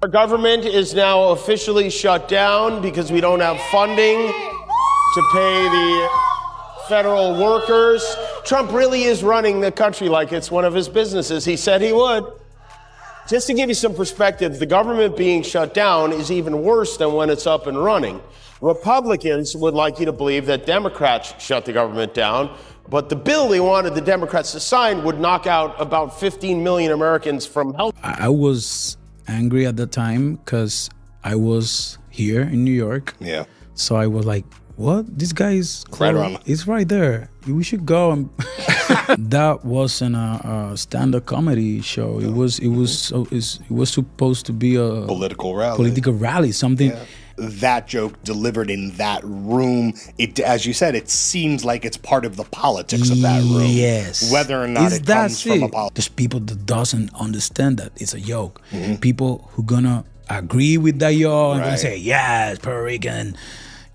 Our government is now officially shut down because we don't have funding to pay the federal workers. Trump really is running the country like it's one of his businesses. He said he would. Just to give you some perspective, the government being shut down is even worse than when it's up and running. Republicans would like you to believe that Democrats shut the government down, but the bill they wanted the Democrats to sign would knock out about 15 million Americans from health. I was angry at the time because I was here in New York. Yeah. So I was like, what? This guy is it's right there. We should go. And that wasn't a stand-up comedy show. No. It was supposed to be a political rally. Something. Yeah. That joke delivered in that room, as you said, it seems like it's part of the politics of that room. Yes. Whether or not it comes from a politics. There's people that doesn't understand that it's a joke. Mm-hmm. People who gonna agree with that joke and gonna say, yes, Puerto Rican.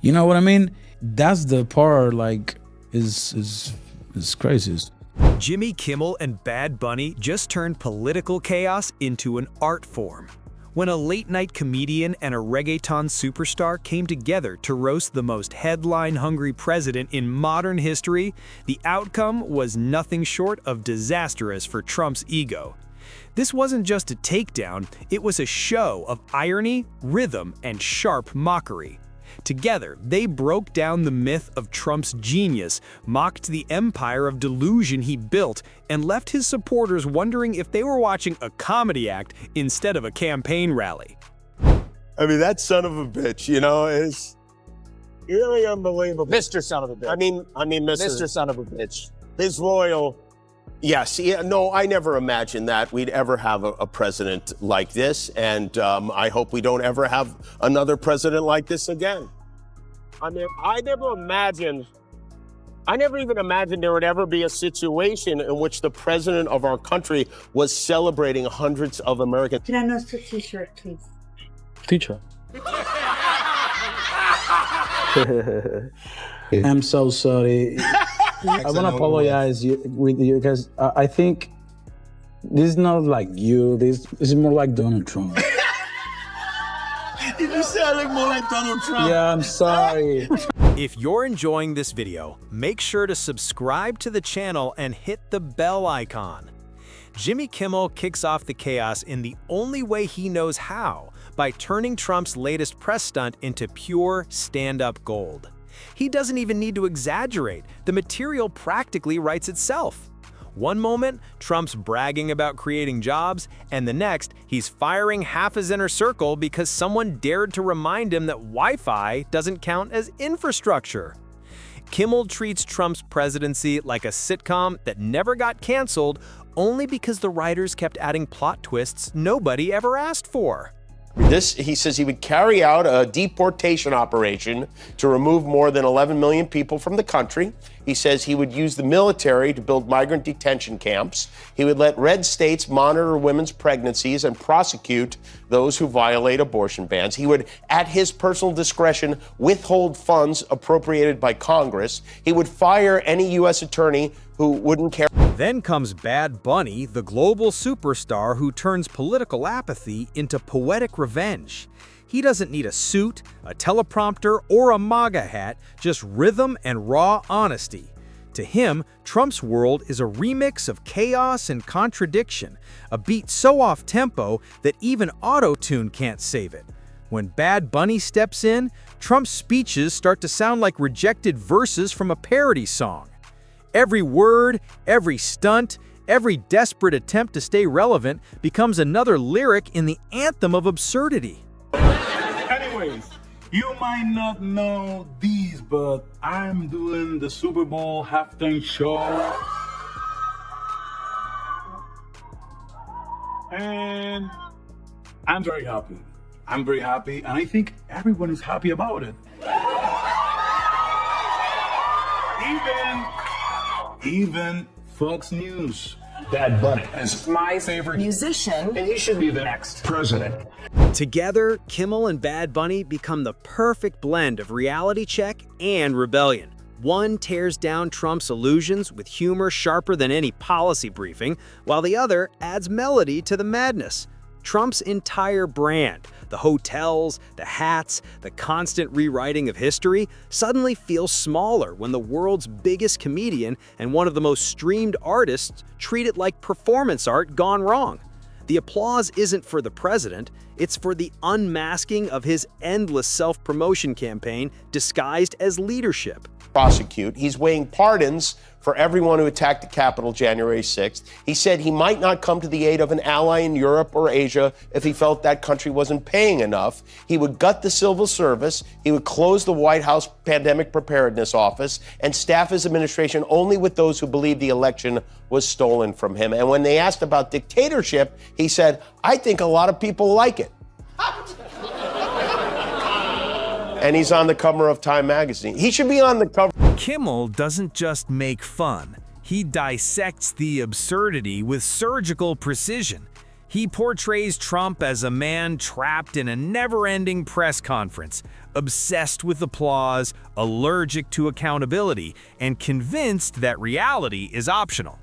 You know what I mean? That's the part, like, is crazy. Jimmy Kimmel and Bad Bunny just turned political chaos into an art form. When a late-night comedian and a reggaeton superstar came together to roast the most headline-hungry president in modern history, the outcome was nothing short of disastrous for Trump's ego. This wasn't just a takedown, it was a show of irony, rhythm, and sharp mockery. Together, they broke down the myth of Trump's genius, mocked the empire of delusion he built, and left his supporters wondering if they were watching a comedy act instead of a campaign rally. I mean, that son of a bitch, you know, is really unbelievable. Mr. Son of a bitch. I mean, Mr. Son of a bitch. His loyal. Yes, no, I never imagined that we'd ever have a president like this, and I hope we don't ever have another president like this again. I mean, I never even imagined there would ever be a situation in which the president of our country was celebrating hundreds of Americans. Can I know the t-shirt, please? Teacher. I'm so sorry. I want to apologize with you because I think this is not like you. This is more like Donald Trump. Did you say I look more like Donald Trump? Yeah, I'm sorry. If you're enjoying this video, make sure to subscribe to the channel and hit the bell icon. Jimmy Kimmel kicks off the chaos in the only way he knows how, by turning Trump's latest press stunt into pure stand-up gold. He doesn't even need to exaggerate. The material practically writes itself. One moment, Trump's bragging about creating jobs, and the next, he's firing half his inner circle because someone dared to remind him that Wi-Fi doesn't count as infrastructure. Kimmel treats Trump's presidency like a sitcom that never got canceled only because the writers kept adding plot twists nobody ever asked for. He says he would carry out a deportation operation to remove more than 11 million people from the country. He says he would use the military to build migrant detention camps. He would let red states monitor women's pregnancies and prosecute those who violate abortion bans. He would, at his personal discretion, withhold funds appropriated by Congress. He would fire any U.S. attorney who wouldn't care. Then comes Bad Bunny, the global superstar who turns political apathy into poetic revenge. He doesn't need a suit, a teleprompter, or a MAGA hat, just rhythm and raw honesty. To him, Trump's world is a remix of chaos and contradiction, a beat so off-tempo that even auto-tune can't save it. When Bad Bunny steps in, Trump's speeches start to sound like rejected verses from a parody song. Every word, every stunt, every desperate attempt to stay relevant becomes another lyric in the anthem of absurdity. Anyways, you might not know these, but I'm doing the Super Bowl halftime show. And I'm very happy. I'm very happy, and I think everyone is happy about it. Even Fox News. Bad Bunny is my favorite musician, and he should be the next president. Together, Kimmel and Bad Bunny become the perfect blend of reality check and rebellion. One tears down Trump's illusions with humor sharper than any policy briefing, while the other adds melody to the madness. Trump's entire brand, the hotels, the hats, the constant rewriting of history, suddenly feels smaller when the world's biggest comedian and one of the most streamed artists treat it like performance art gone wrong. The applause isn't for the president, it's for the unmasking of his endless self-promotion campaign disguised as leadership. Prosecute. He's weighing pardons for everyone who attacked the Capitol January 6th. He said he might not come to the aid of an ally in Europe or Asia if he felt that country wasn't paying enough. He would gut the civil service. He would close the White House Pandemic Preparedness Office and staff his administration only with those who believe the election was stolen from him. And when they asked about dictatorship, he said, "I think a lot of people like it." And he's on the cover of Time magazine. He should be on the cover. Kimmel doesn't just make fun. He dissects the absurdity with surgical precision. He portrays Trump as a man trapped in a never-ending press conference, obsessed with applause, allergic to accountability, and convinced that reality is optional.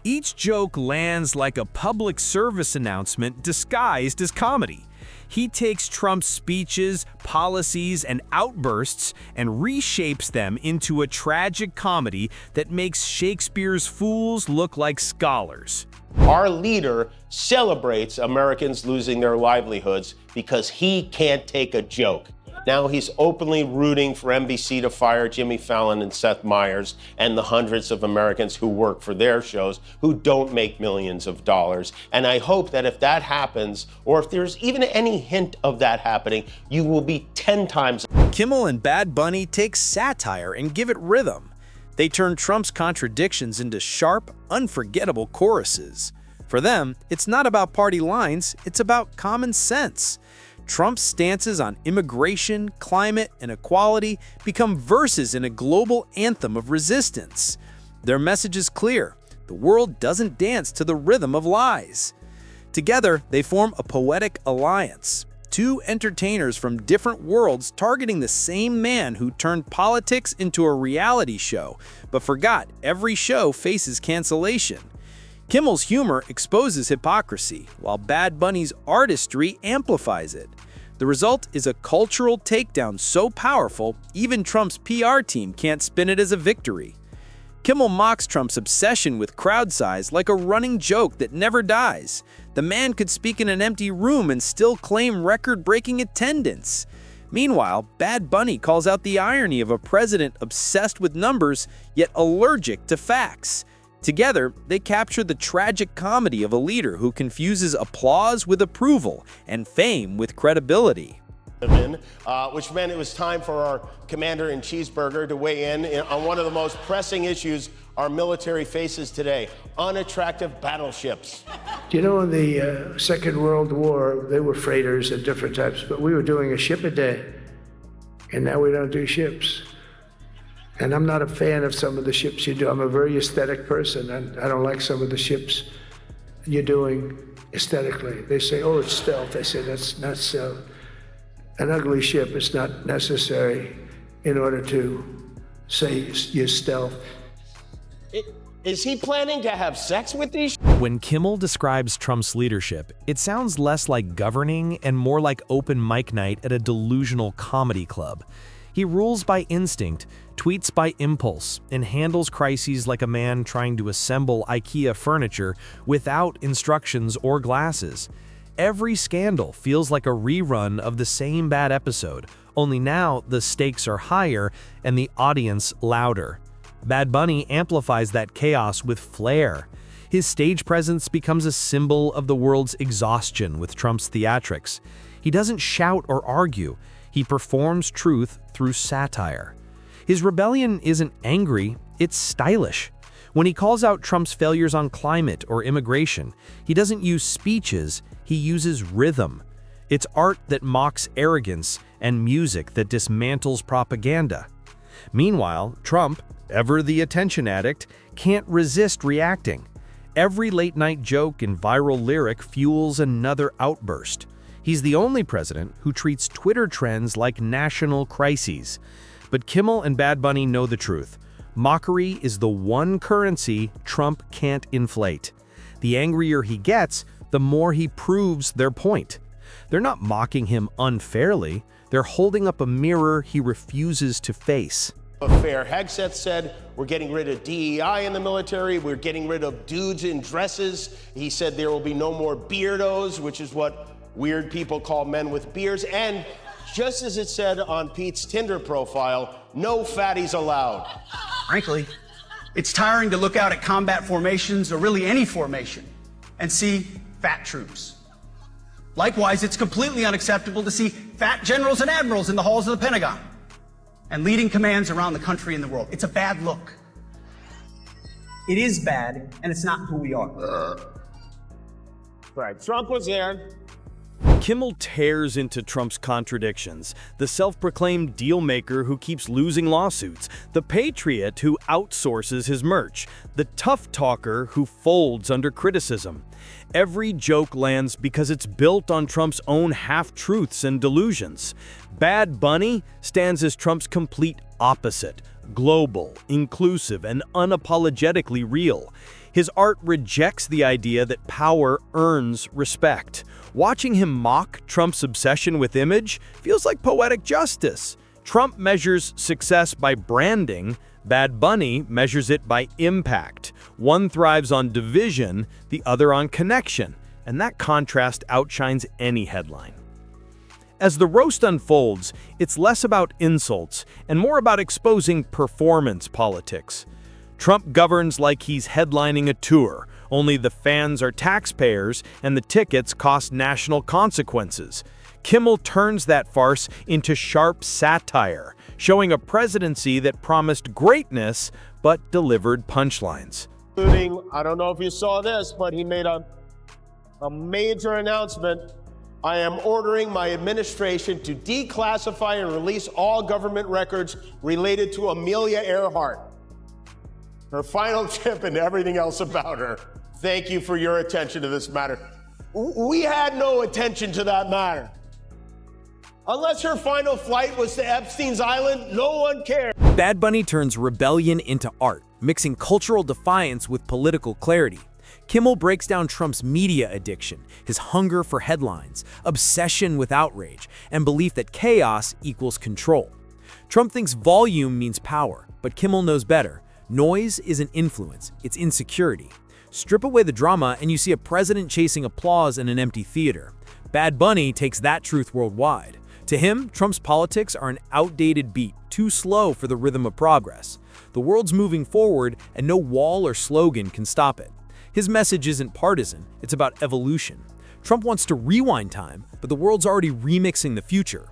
Each joke lands like a public service announcement disguised as comedy. He takes Trump's speeches, policies, and outbursts and reshapes them into a tragic comedy that makes Shakespeare's fools look like scholars. Our leader celebrates Americans losing their livelihoods because he can't take a joke. Now he's openly rooting for NBC to fire Jimmy Fallon and Seth Meyers and the hundreds of Americans who work for their shows who don't make millions of dollars. And I hope that if that happens, or if there's even any hint of that happening, you will be 10 times. Kimmel and Bad Bunny take satire and give it rhythm. They turn Trump's contradictions into sharp, unforgettable choruses. For them, it's not about party lines, it's about common sense. Trump's stances on immigration, climate, and equality become verses in a global anthem of resistance. Their message is clear: the world doesn't dance to the rhythm of lies. Together, they form a poetic alliance. Two entertainers from different worlds targeting the same man who turned politics into a reality show, but forgot every show faces cancellation. Kimmel's humor exposes hypocrisy, while Bad Bunny's artistry amplifies it. The result is a cultural takedown so powerful, even Trump's PR team can't spin it as a victory. Kimmel mocks Trump's obsession with crowd size like a running joke that never dies. The man could speak in an empty room and still claim record-breaking attendance. Meanwhile, Bad Bunny calls out the irony of a president obsessed with numbers, yet allergic to facts. Together, they capture the tragic comedy of a leader who confuses applause with approval and fame with credibility. Which meant it was time for our commander in Cheeseburger to weigh in on one of the most pressing issues our military faces today: unattractive battleships. You know, in the Second World War, they were freighters of different types, but we were doing a ship a day, and now we don't do ships. And I'm not a fan of some of the ships you do. I'm a very aesthetic person, and I don't like some of the ships you're doing aesthetically. They say, oh, it's stealth. I say, that's not stealth. An ugly ship is not necessary in order to say you're stealth. Is he planning to have sex with these? When Kimmel describes Trump's leadership, it sounds less like governing and more like open mic night at a delusional comedy club. He rules by instinct, tweets by impulse, and handles crises like a man trying to assemble IKEA furniture without instructions or glasses. Every scandal feels like a rerun of the same bad episode, only now the stakes are higher and the audience louder. Bad Bunny amplifies that chaos with flair. His stage presence becomes a symbol of the world's exhaustion with Trump's theatrics. He doesn't shout or argue. He performs truth through satire. His rebellion isn't angry, it's stylish. When he calls out Trump's failures on climate or immigration, he doesn't use speeches, he uses rhythm. It's art that mocks arrogance and music that dismantles propaganda. Meanwhile, Trump, ever the attention addict, can't resist reacting. Every late-night joke and viral lyric fuels another outburst. He's the only president who treats Twitter trends like national crises. But Kimmel and Bad Bunny know the truth. Mockery is the one currency Trump can't inflate. The angrier he gets, the more he proves their point. They're not mocking him unfairly. They're holding up a mirror he refuses to face. Fair. Hegseth said, we're getting rid of DEI in the military. We're getting rid of dudes in dresses. He said there will be no more beardos, which is what weird people call men with beards. And just as it said on Pete's Tinder profile, no fatties allowed. Frankly, it's tiring to look out at combat formations, or really any formation, and see fat troops. Likewise, it's completely unacceptable to see fat generals and admirals in the halls of the Pentagon and leading commands around the country and the world. It's a bad look. It is bad, and it's not who we are. Right. Trump was there. Kimmel tears into Trump's contradictions, the self-proclaimed deal-maker who keeps losing lawsuits, the patriot who outsources his merch, the tough talker who folds under criticism. Every joke lands because it's built on Trump's own half-truths and delusions. Bad Bunny stands as Trump's complete opposite, global, inclusive, and unapologetically real. His art rejects the idea that power earns respect. Watching him mock Trump's obsession with image feels like poetic justice. Trump measures success by branding. Bad Bunny measures it by impact. One thrives on division, the other on connection, and that contrast outshines any headline. As the roast unfolds, it's less about insults and more about exposing performance politics. Trump governs like he's headlining a tour, only the fans are taxpayers and the tickets cost national consequences. Kimmel turns that farce into sharp satire, showing a presidency that promised greatness but delivered punchlines. Including, I don't know if you saw this, but he made a major announcement. I am ordering my administration to declassify and release all government records related to Amelia Earhart, her final trip and everything else about her. Thank you for your attention to this matter. We had no attention to that matter. Unless her final flight was to Epstein's Island, no one cared. Bad Bunny turns rebellion into art, mixing cultural defiance with political clarity. Kimmel breaks down Trump's media addiction, his hunger for headlines, obsession with outrage, and belief that chaos equals control. Trump thinks volume means power, but Kimmel knows better. Noise isn't influence, it's insecurity. Strip away the drama and you see a president chasing applause in an empty theater. Bad Bunny takes that truth worldwide. To him, Trump's politics are an outdated beat, too slow for the rhythm of progress. The world's moving forward and no wall or slogan can stop it. His message isn't partisan, it's about evolution. Trump wants to rewind time, but the world's already remixing the future.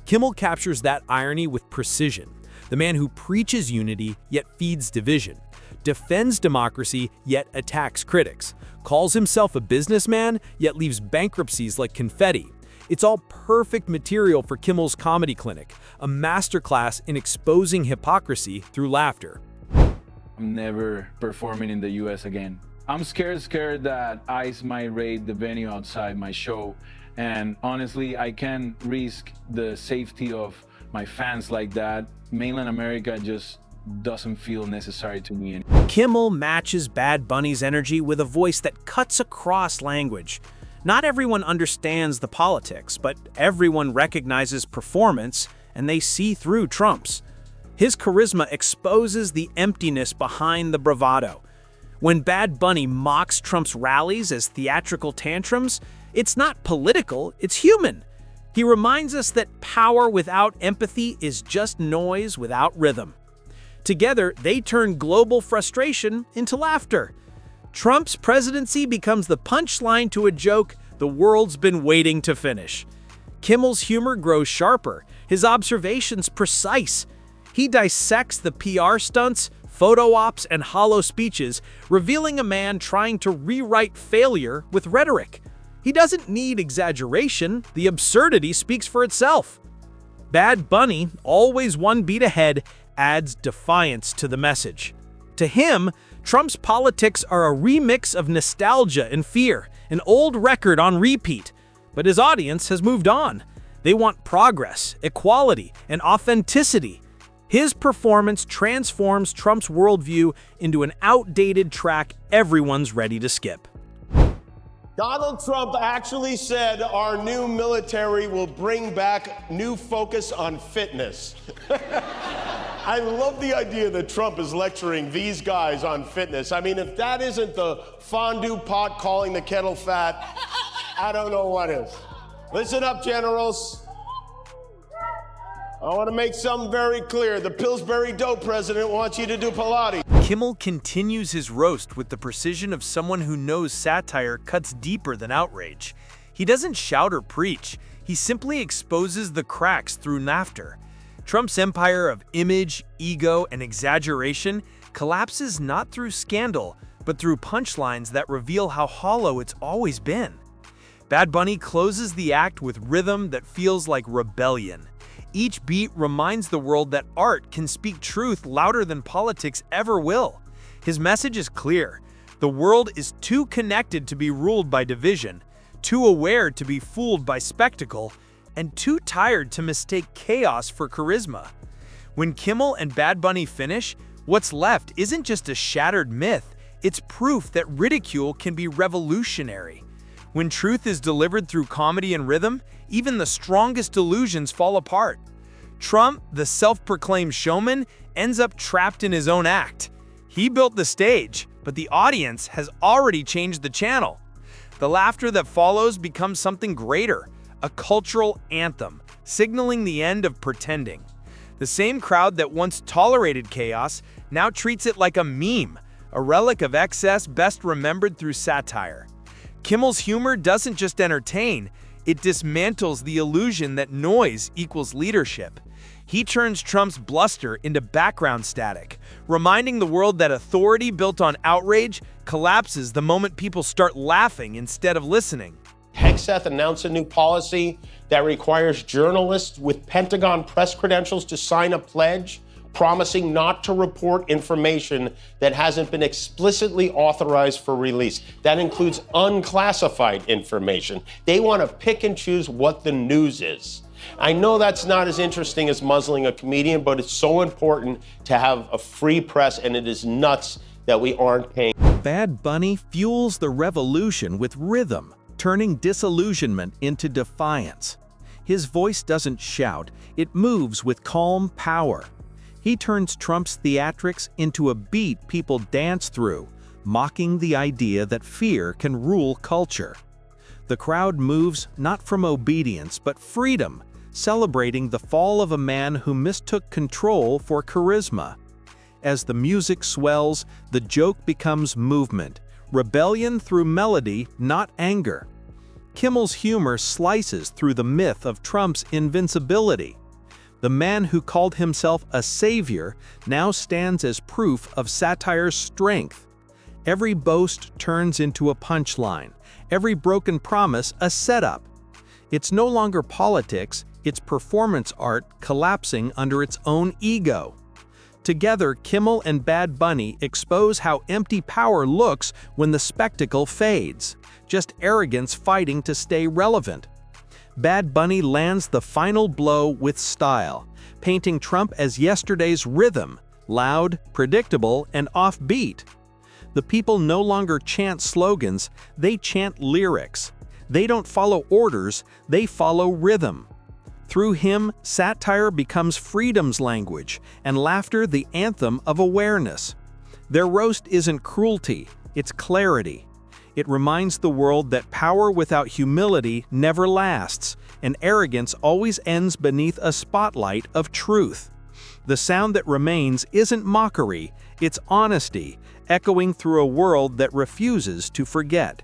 Kimmel captures that irony with precision. The man who preaches unity yet feeds division, defends democracy yet attacks critics, calls himself a businessman yet leaves bankruptcies like confetti. It's all perfect material for Kimmel's comedy clinic, a masterclass in exposing hypocrisy through laughter. I'm never performing in the US again. I'm scared that ICE might raid the venue outside my show, and honestly, I can't risk the safety of my fans like that. Mainland America just doesn't feel necessary to me. Kimmel matches Bad Bunny's energy with a voice that cuts across language. Not everyone understands the politics, but everyone recognizes performance and they see through Trump's. His charisma exposes the emptiness behind the bravado. When Bad Bunny mocks Trump's rallies as theatrical tantrums, it's not political, it's human. He reminds us that power without empathy is just noise without rhythm. Together, they turn global frustration into laughter. Trump's presidency becomes the punchline to a joke the world's been waiting to finish. Kimmel's humor grows sharper, his observations precise. He dissects the PR stunts, photo ops, and hollow speeches, revealing a man trying to rewrite failure with rhetoric. He doesn't need exaggeration, the absurdity speaks for itself. Bad Bunny, always one beat ahead, adds defiance to the message. To him, Trump's politics are a remix of nostalgia and fear, an old record on repeat. But his audience has moved on. They want progress, equality, and authenticity. His performance transforms Trump's worldview into an outdated track everyone's ready to skip. Donald Trump actually said our new military will bring back new focus on fitness. I love the idea that Trump is lecturing these guys on fitness. I mean, if that isn't the fondue pot calling the kettle fat, I don't know what is. Listen up, generals. I want to make something very clear. The Pillsbury Dope president wants you to do Pilates. Kimmel continues his roast with the precision of someone who knows satire cuts deeper than outrage. He doesn't shout or preach. He simply exposes the cracks through laughter. Trump's empire of image, ego, and exaggeration collapses not through scandal, but through punchlines that reveal how hollow it's always been. Bad Bunny closes the act with rhythm that feels like rebellion. Each beat reminds the world that art can speak truth louder than politics ever will. His message is clear. The world is too connected to be ruled by division, too aware to be fooled by spectacle, and too tired to mistake chaos for charisma. When Kimmel and Bad Bunny finish, what's left isn't just a shattered myth, it's proof that ridicule can be revolutionary. When truth is delivered through comedy and rhythm, even the strongest delusions fall apart. Trump, the self-proclaimed showman, ends up trapped in his own act. He built the stage, but the audience has already changed the channel. The laughter that follows becomes something greater, a cultural anthem, signaling the end of pretending. The same crowd that once tolerated chaos now treats it like a meme, a relic of excess best remembered through satire. Kimmel's humor doesn't just entertain, it dismantles the illusion that noise equals leadership. He turns Trump's bluster into background static, reminding the world that authority built on outrage collapses the moment people start laughing instead of listening. Hegseth announced a new policy that requires journalists with Pentagon press credentials to sign a pledge promising not to report information that hasn't been explicitly authorized for release. That includes unclassified information. They want to pick and choose what the news is. I know that's not as interesting as muzzling a comedian, but it's so important to have a free press, and it is nuts that we aren't paying. Bad Bunny fuels the revolution with rhythm, turning disillusionment into defiance. His voice doesn't shout, it moves with calm power. He turns Trump's theatrics into a beat people dance through, mocking the idea that fear can rule culture. The crowd moves not from obedience but freedom, celebrating the fall of a man who mistook control for charisma. As the music swells, the joke becomes movement, rebellion through melody, not anger. Kimmel's humor slices through the myth of Trump's invincibility. The man who called himself a savior now stands as proof of satire's strength. Every boast turns into a punchline, every broken promise a setup. It's no longer politics, it's performance art collapsing under its own ego. Together, Kimmel and Bad Bunny expose how empty power looks when the spectacle fades, just arrogance fighting to stay relevant. Bad Bunny lands the final blow with style, painting Trump as yesterday's rhythm, loud, predictable, and offbeat. The people no longer chant slogans, they chant lyrics. They don't follow orders, they follow rhythm. Through him, satire becomes freedom's language, and laughter the anthem of awareness. Their roast isn't cruelty, it's clarity. It reminds the world that power without humility never lasts, and arrogance always ends beneath a spotlight of truth. The sound that remains isn't mockery, it's honesty, echoing through a world that refuses to forget.